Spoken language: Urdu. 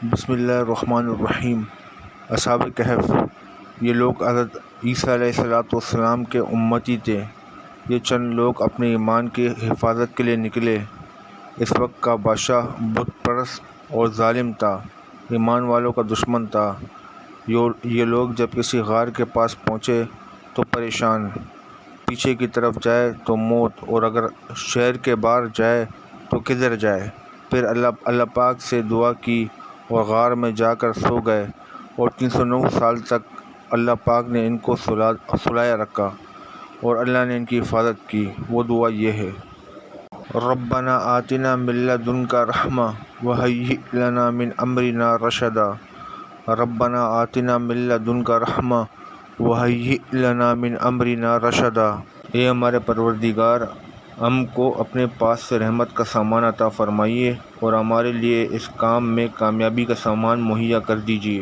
بسم اللہ الرحمن الرحیم۔ اصحاب کہف، یہ لوگ حضرت عیسیٰ علیہ السلام کے امتی تھے۔ یہ چند لوگ اپنے ایمان کی حفاظت کے لیے نکلے۔ اس وقت کا بادشاہ بت پرست اور ظالم تھا، ایمان والوں کا دشمن تھا۔ یہ لوگ جب کسی غار کے پاس پہنچے تو پریشان، پیچھے کی طرف جائے تو موت، اور اگر شہر کے باہر جائے تو کدھر جائے۔ پھر اللہ پاک سے دعا کی اور غار میں جا کر سو گئے، اور 309 سال تک اللہ پاک نے ان کو سلایا رکھا اور اللہ نے ان کی حفاظت کی۔ وہ دعا یہ ہے: ربنا آتنا من لدنک رحمہ وہیئ لنا من امرنا رشدا۔ ربنا آتنا من لدنک رحمہ وہیئ لنا من امرنا رشدا۔ اے ہمارے پروردگار، ہم کو اپنے پاس سے رحمت کا سامان عطا فرمائیے اور ہمارے لیے اس کام میں کامیابی کا سامان مہیا کر دیجیے۔